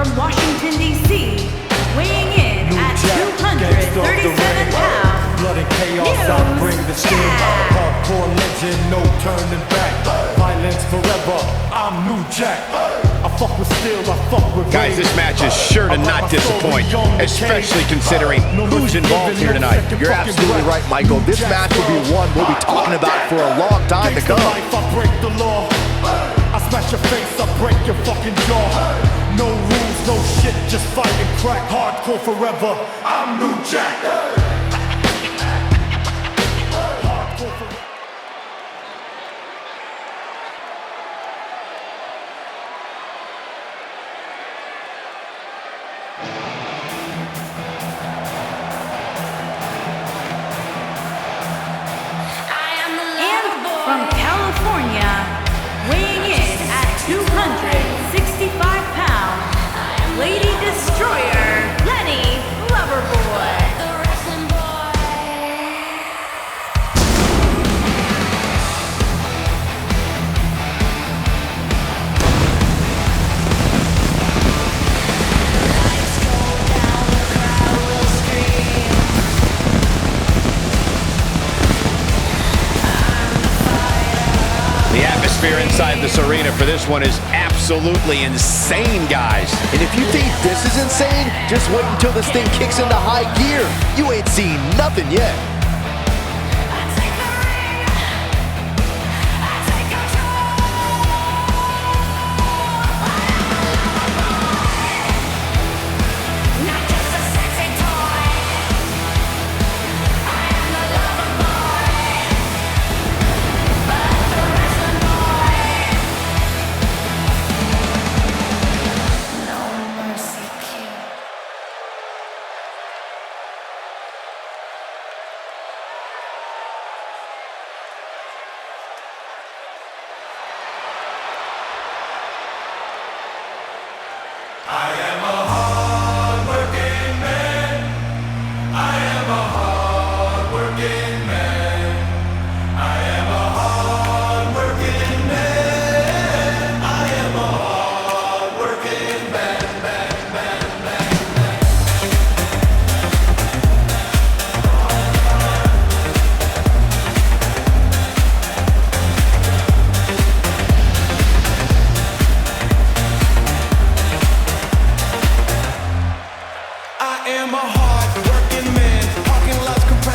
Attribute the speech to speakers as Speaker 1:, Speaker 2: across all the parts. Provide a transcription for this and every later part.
Speaker 1: from Washington, D.C., weighing in at 237 pounds,
Speaker 2: blood and chaos, I bring the steam. Hardcore legend, no turning back. Violence forever, I'm New Jack. I fuck with steel, I fuck with
Speaker 3: guys, this match is sure to not disappoint, especially considering who's involved here tonight.
Speaker 4: You're absolutely right, Michael. This match will be one we'll be talking about for a long time to come.
Speaker 2: I break the law. I smash your face, I break your fucking jaw. No rules, no shit, just fight and crack. Hardcore forever, I'm New Jack.
Speaker 1: from California, weighing in at 265 pounds, Lady Destroyer, Lenny Loverboy.
Speaker 3: The atmosphere inside this arena for this one is absolutely insane, guys.
Speaker 4: And if you think this is insane, just wait until this thing kicks into high gear. You ain't seen nothing yet.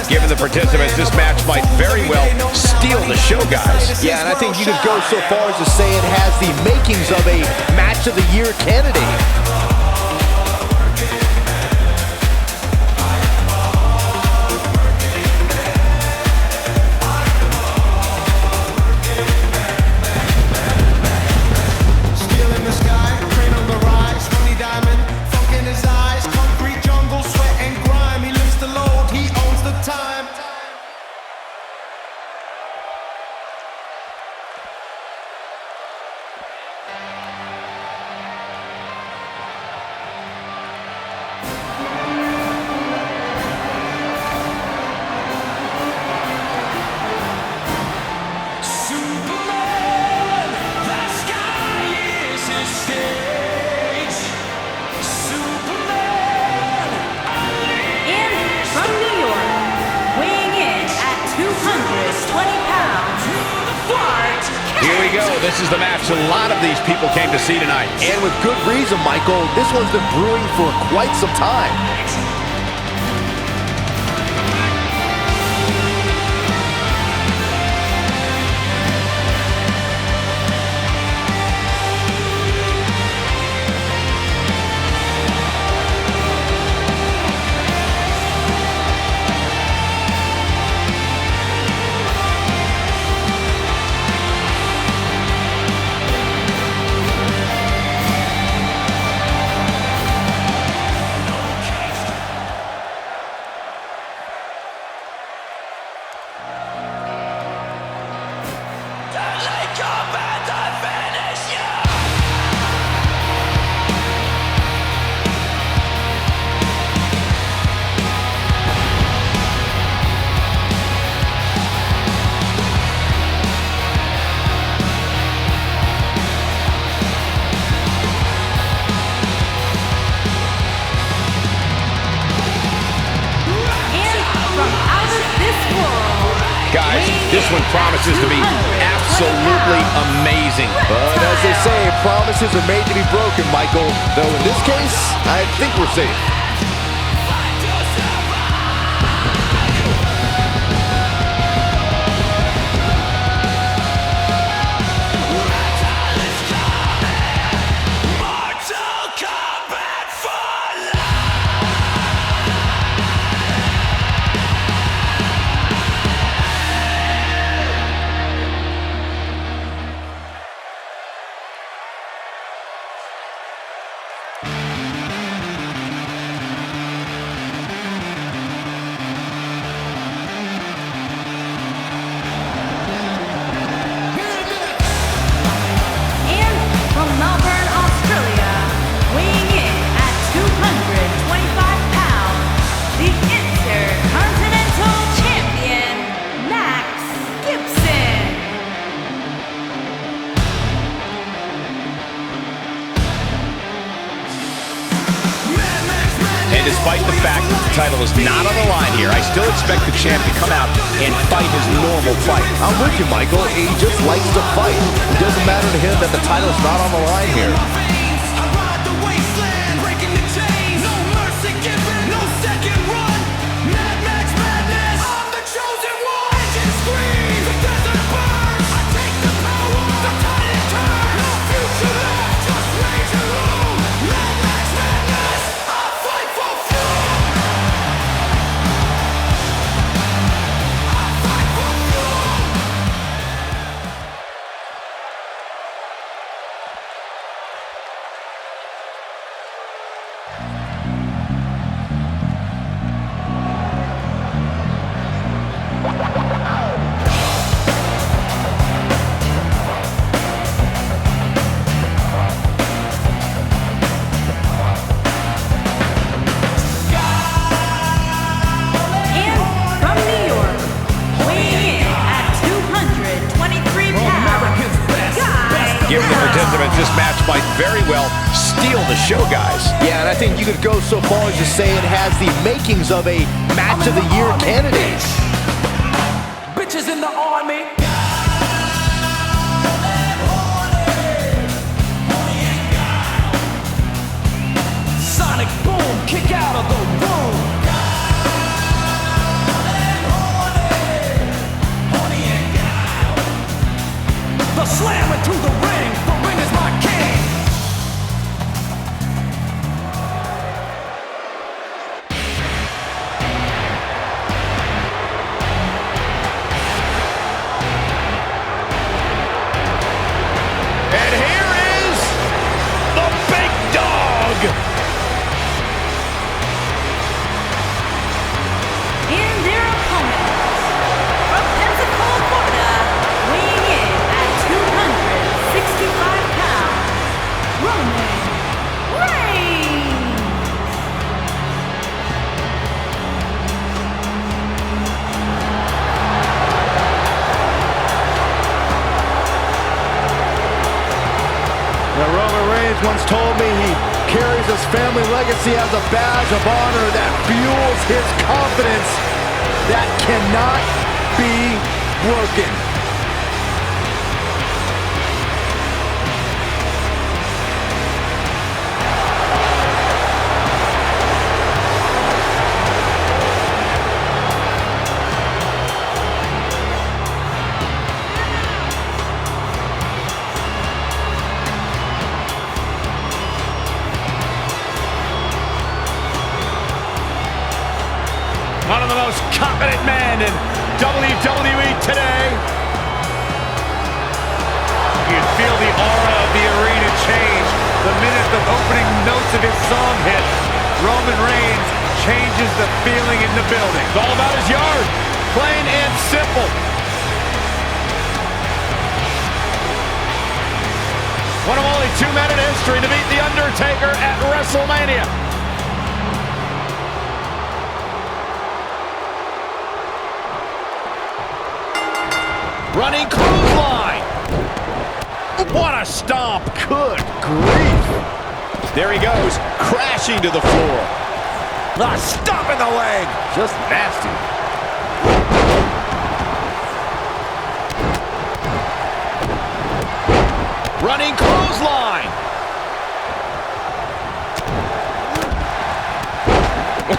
Speaker 3: Given the participants, this match might very well steal the show, guys.
Speaker 4: Yeah, and I think you could go so far as to say it has the makings of a Match of the Year candidate.
Speaker 3: This is the match a lot of these people came to see tonight.
Speaker 4: And with good reason, Michael. This one's been brewing for quite some time.
Speaker 3: Guys, this one promises to be absolutely amazing.
Speaker 4: But as they say, promises are made to be broken, Michael. Though in this case, I think we're safe.
Speaker 3: Despite the fact that the title is not on the line here, I still expect the champ to come out and fight his normal fight.
Speaker 4: I'm with you, Michael. He just likes to fight. It doesn't matter to him that the title's not on the line here.
Speaker 3: Given the participants, this match might very well steal the show, guys.
Speaker 4: Yeah, and I think you could go so far as to say it has the makings of a match of the year candidate.
Speaker 5: Bitches in the army. Sonic boom, kick out of the room. The slam into the ring is my king.
Speaker 3: And here is the big dog.
Speaker 1: And their opponents, from Pensacola, Florida, weighing in at 265 pounds, Ronny.
Speaker 4: Now, Roman Reigns once told me he carries his family legacy as a badge of honor that fuels his confidence that cannot be broken.
Speaker 3: One of the most confident men in WWE today. You'd feel the aura of the arena change the minute the opening notes of his song hit. Roman Reigns changes the feeling in the building. It's all about his yard, plain and simple. One of only 2 men in history to beat The Undertaker at WrestleMania. Running clothesline. What a stomp.
Speaker 4: Good grief.
Speaker 3: There he goes, crashing to the floor. A stomp in the leg.
Speaker 4: Just nasty.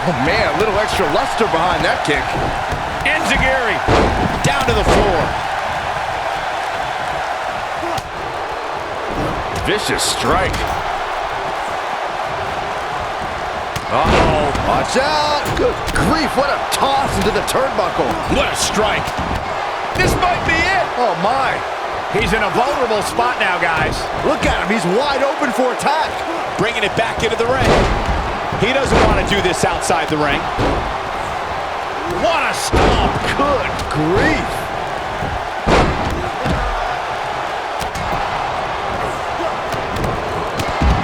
Speaker 4: Oh man, a little extra luster behind that kick.
Speaker 3: Enziguri down to the floor.
Speaker 4: Vicious strike.
Speaker 3: Uh-oh.
Speaker 4: Watch out. Good grief, what a toss into the turnbuckle.
Speaker 3: What a strike. This might be it.
Speaker 4: Oh my.
Speaker 3: He's in a vulnerable spot now, guys.
Speaker 4: Look at him, he's wide open for attack.
Speaker 3: Bringing it back into the ring. He doesn't want to do this outside the ring. What a stomp.
Speaker 4: Good grief.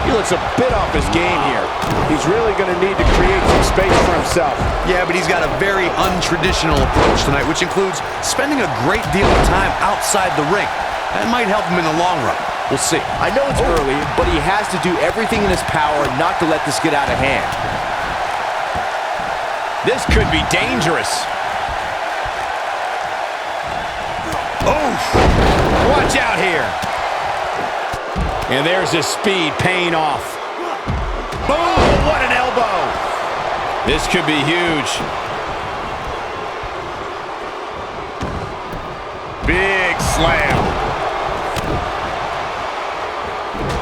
Speaker 3: He looks a bit off his game here. He's really going to need to create some space for himself.
Speaker 6: Yeah, but he's got a very untraditional approach tonight, which includes spending a great deal of time outside the ring. That might help him in the long run. We'll see.
Speaker 4: I know it's early, but he has to do everything in his power not to let this get out of hand.
Speaker 3: This could be dangerous. Oof! Watch out here. And there's his speed paying off. Boom! What an elbow! This could be huge. Big slam.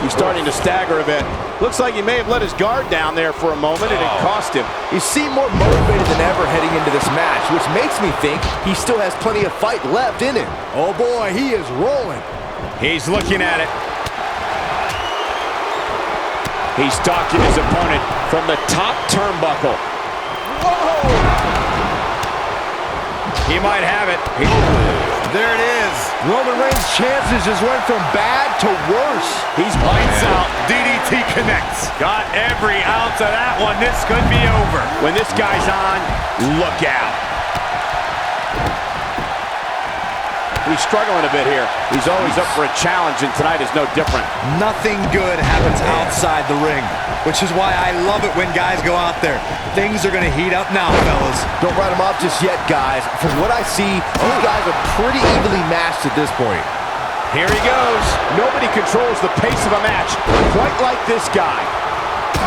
Speaker 3: He's starting to stagger a bit. Looks like he may have let his guard down there for a moment, and it cost him.
Speaker 4: He seemed more motivated than ever heading into this match, which makes me think he still has plenty of fight left in him. Oh boy, he is rolling.
Speaker 3: He's looking at it. He's stalking his opponent from the top turnbuckle. Whoa! He might have it. There it is.
Speaker 4: Roman Reigns' chances just went from bad to worse.
Speaker 3: He's lights out. DDT connects. Got every ounce of that one. This could be over. When this guy's on, look out. He's struggling a bit here. He's always up for a challenge, and tonight is no different.
Speaker 6: Nothing good happens outside the ring, which is why I love it when guys go out there. Things are going to heat up now, fellas.
Speaker 4: Don't write him off just yet, guys. From what I see, these guys are pretty evenly matched at this point.
Speaker 3: Here he goes. Nobody controls the pace of a match quite like this guy.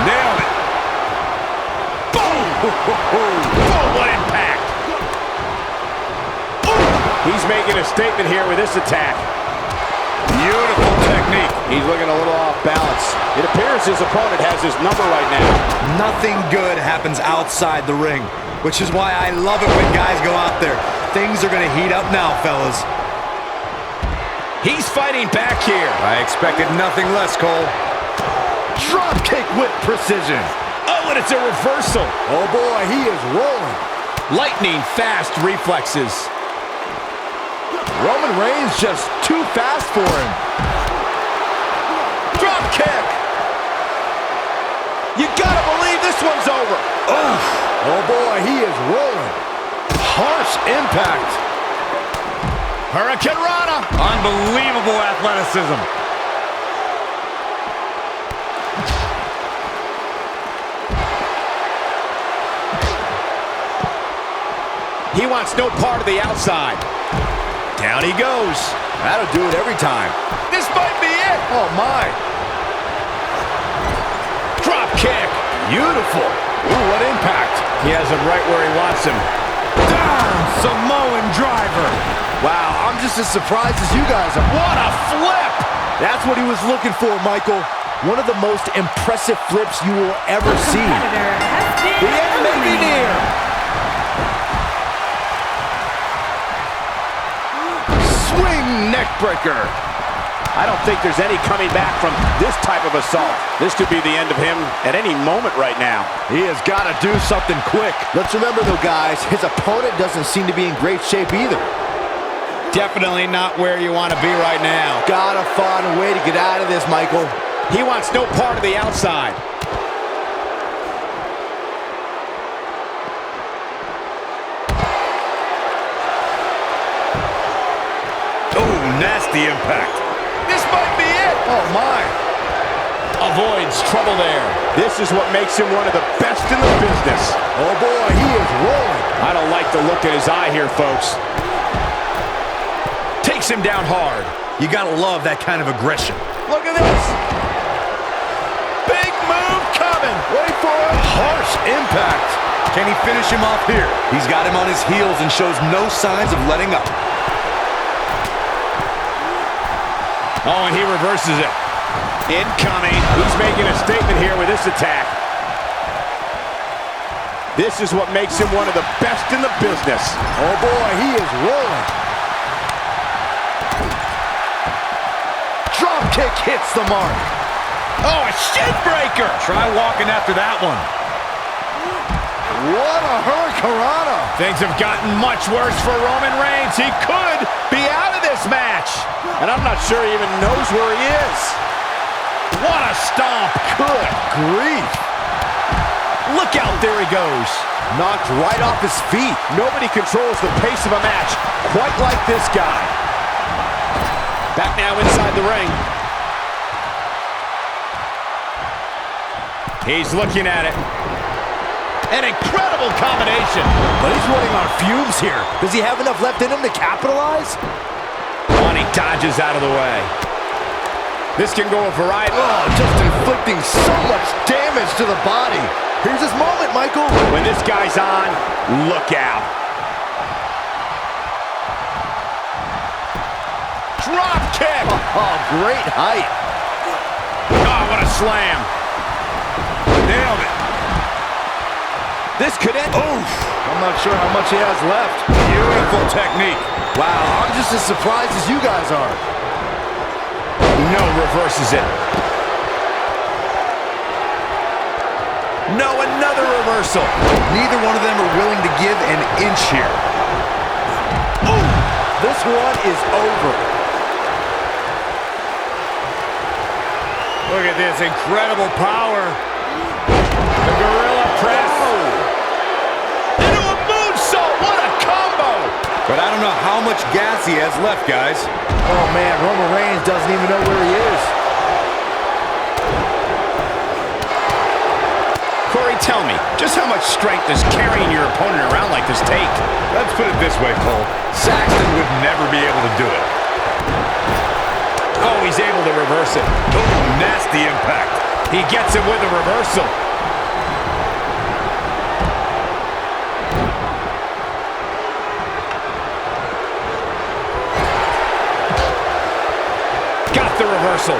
Speaker 3: Nailed it. Boom! Oh, what impact. He's making a statement here with this attack. Beautiful technique. He's looking a little off balance. It appears his opponent has his number right now.
Speaker 6: Nothing good happens outside the ring, which is why I love it when guys go out there. Things are going to heat up now, fellas.
Speaker 3: He's fighting back here.
Speaker 6: I expected nothing less, Cole.
Speaker 4: Drop kick with precision.
Speaker 3: Oh, and it's a reversal.
Speaker 4: Oh boy, he is rolling.
Speaker 3: Lightning fast reflexes.
Speaker 4: Roman Reigns just too fast for him. Drop kick.
Speaker 3: You gotta believe this one's over.
Speaker 4: Oh boy, he is rolling. Harsh impact.
Speaker 3: Hurricane Rana. Unbelievable athleticism. He wants no part of the outside. Down he goes.
Speaker 4: That'll do it every time.
Speaker 3: This might be it.
Speaker 4: Oh my.
Speaker 3: Drop kick.
Speaker 4: Beautiful. Ooh, what impact.
Speaker 3: He has him right where he wants him.
Speaker 5: Down, Samoan driver.
Speaker 4: Wow, I'm just as surprised as you guys are.
Speaker 3: What a flip.
Speaker 4: That's what he was looking for, Michael. One of the most impressive flips you will ever see.
Speaker 1: Competitor has been
Speaker 4: The end may be near. Swing neckbreaker.
Speaker 3: I don't think there's any coming back from this type of assault. This could be the end of him at any moment right now.
Speaker 4: He has got to do something quick. Let's remember, though, guys, his opponent doesn't seem to be in great shape either.
Speaker 3: Definitely not where you want to be right now.
Speaker 4: Gotta find a way to get out of this, Michael.
Speaker 3: He wants no part of the outside. Oh, nasty impact. This might be it.
Speaker 4: Oh, my.
Speaker 3: Avoids trouble there. This is what makes him one of the best in the business.
Speaker 4: Oh, boy, he is rolling.
Speaker 3: I don't like the look in his eye here, folks. Takes him down hard.
Speaker 6: You gotta love that kind of aggression.
Speaker 3: Look at this. Big move coming.
Speaker 4: Wait for it. Harsh impact.
Speaker 6: Can he finish him off here? He's got him on his heels and shows no signs of letting up.
Speaker 3: Oh, and he reverses it. Incoming. He's making a statement here with this attack. This is what makes him one of the best in the business.
Speaker 4: Oh boy, he is rolling. Drop kick hits the mark.
Speaker 3: Oh, a shin breaker.
Speaker 6: Try walking after that one.
Speaker 4: What a hurricanrana.
Speaker 3: Things have gotten much worse for Roman Reigns. He could be out of this match. And I'm not sure he even knows where he is. What a stomp.
Speaker 4: Good grief.
Speaker 3: Look out, there he goes.
Speaker 4: Knocked right off his feet.
Speaker 3: Nobody controls the pace of a match quite like this guy. Back now inside the ring. He's looking at it. An incredible combination.
Speaker 4: But he's running on fumes here. Does he have enough left in him to capitalize?
Speaker 3: Ronny dodges out of the way. This can go a variety.
Speaker 4: Oh, just inflicting so much damage to the body. Here's his moment, Michael.
Speaker 3: When this guy's on, look out. Drop kick.
Speaker 4: Oh, great height.
Speaker 3: Oh, what a slam. Nailed it. This could end.
Speaker 4: Oof. I'm not sure how much he has left.
Speaker 6: Beautiful technique.
Speaker 4: Wow, I'm just as surprised as you guys are.
Speaker 3: No, reverses it.
Speaker 6: No, another reversal. Neither one of them are willing to give an inch here.
Speaker 4: Ooh, this one is over.
Speaker 3: Look at this incredible power. The gorilla press. Into a moonsault. What a combo.
Speaker 6: But I don't know how much gas he has left, guys.
Speaker 4: Oh, man, Roman Reigns doesn't even know where he is.
Speaker 3: Corey, tell me, just how much strength does carrying your opponent around like this take?
Speaker 6: Let's put it this way, Cole. Saxton would never be able to do it.
Speaker 3: Oh, he's able to reverse it.
Speaker 6: Oh, nasty impact.
Speaker 3: He gets it with a reversal. Got the reversal.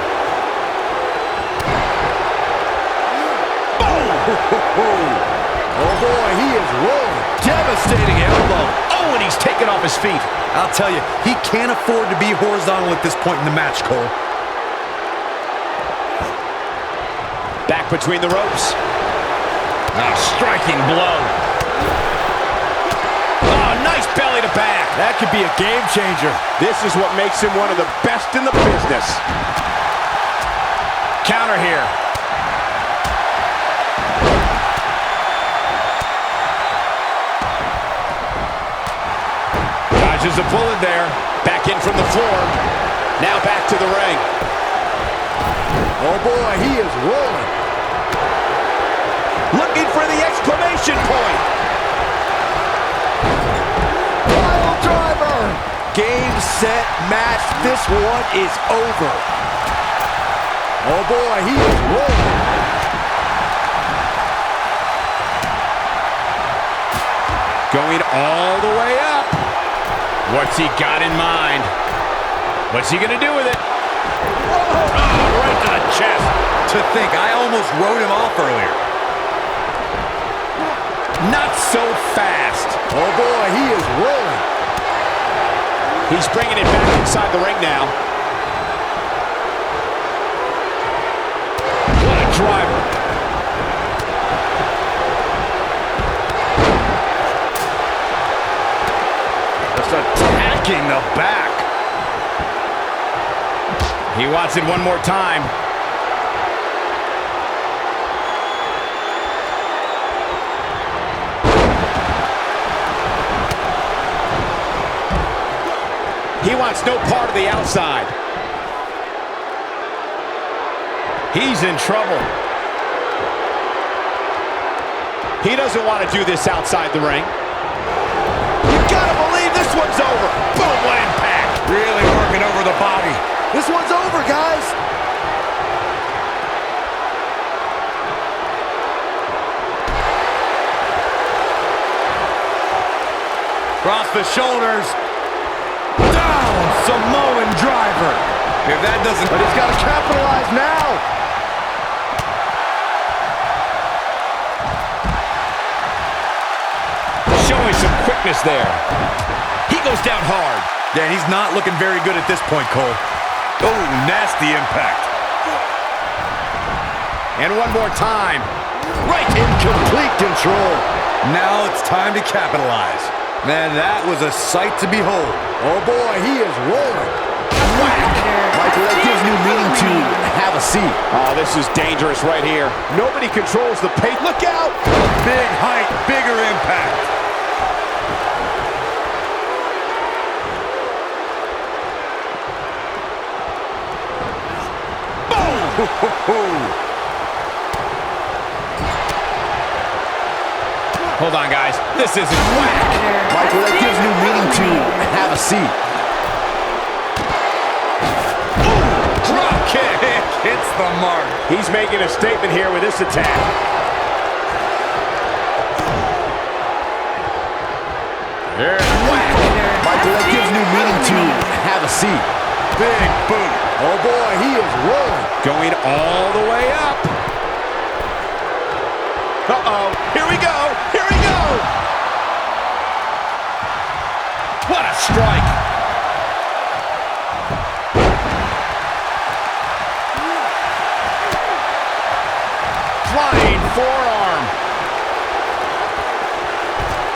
Speaker 4: Oh boy, he is rolling.
Speaker 3: Devastating elbow. Oh, and he's taken off his feet.
Speaker 6: I'll tell you, he can't afford to be horizontal at this point in the match, Cole.
Speaker 3: Back between the ropes. A striking blow. Oh, nice belly to back.
Speaker 4: That could be a game changer.
Speaker 3: This is what makes him one of the best in the business. Counter here. Dodges a bullet there. Back in from the floor. Now back to the ring.
Speaker 4: Oh boy, he is rolling.
Speaker 3: Looking for the exclamation point.
Speaker 4: Pile driver. Game, set, match. This one is over. Oh boy, he is rolling.
Speaker 3: Going all the way up. What's he got in mind? What's he gonna do with it? Oh, right to the chest.
Speaker 6: To think, I almost wrote him off earlier.
Speaker 3: Not so fast.
Speaker 4: Oh boy, he is rolling.
Speaker 3: He's bringing it back inside the ring now. What a driver.
Speaker 6: Just attacking the back.
Speaker 3: He wants it one more time. He wants no part of the outside. He's in trouble. He doesn't want to do this outside the ring. You gotta believe this one's over. Boom, what impact.
Speaker 6: Really working over the body.
Speaker 4: This one's over, guys.
Speaker 3: shoulders. Down, Samoan driver. If that doesn't...
Speaker 4: But he's got to capitalize now.
Speaker 3: Showing some quickness there. He goes down hard. Yeah, he's not looking very good at this point, Cole. Oh, nasty impact. And one more time.
Speaker 4: Right in complete control.
Speaker 3: Now it's time to capitalize. Man, that was a sight to behold.
Speaker 4: Oh boy, he is rolling. Whack! Michael, that gives new meaning to have a seat.
Speaker 7: Oh, this is dangerous right here. Nobody controls the pace. Look out!
Speaker 3: Big height, bigger impact. Boom! Hold on, guys. This isn't whack.
Speaker 4: Michael, that gives new meaning to have a seat.
Speaker 3: Drop kick hits the mark.
Speaker 7: He's making a statement here with this attack.
Speaker 3: There's whack.
Speaker 4: Michael, that gives new meaning to have a seat.
Speaker 3: Big boot.
Speaker 4: Oh boy, he is rolling.
Speaker 7: Going all the way up. Uh-oh. Here we go. Here we go.
Speaker 3: What a strike.
Speaker 7: Flying forearm.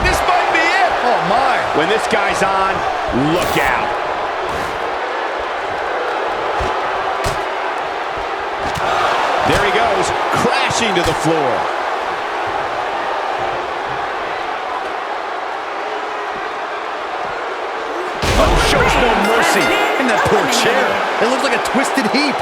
Speaker 3: This might be it.
Speaker 4: Oh my.
Speaker 7: When this guy's on, look out. There he goes, crashing to the floor.
Speaker 3: Shows no mercy. And that poor chair. It looks like a twisted heap.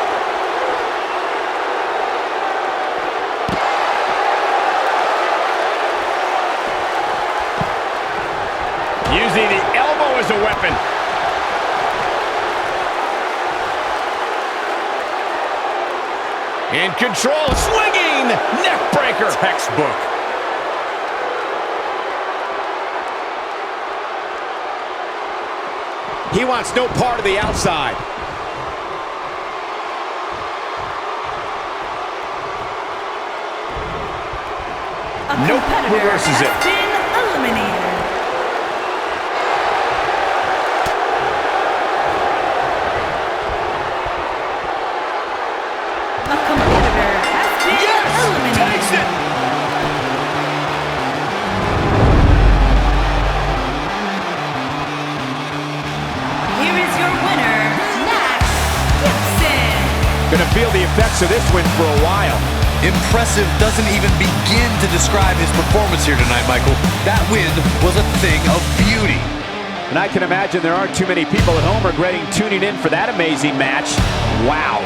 Speaker 7: Using the elbow as a weapon. In control, swinging, neck breaker.
Speaker 3: Textbook.
Speaker 7: He wants no part of the outside.
Speaker 3: Nope, reverses it.
Speaker 1: Been eliminated. A competitor has been eliminated.
Speaker 3: Takes it.
Speaker 1: Here is your winner, Max Gibson.
Speaker 7: Gonna feel the effects of this win for a while.
Speaker 6: Impressive doesn't even begin to describe his performance here tonight, Michael. That win was a thing of beauty.
Speaker 7: And I can imagine there aren't too many people at home regretting tuning in for that amazing match. Wow.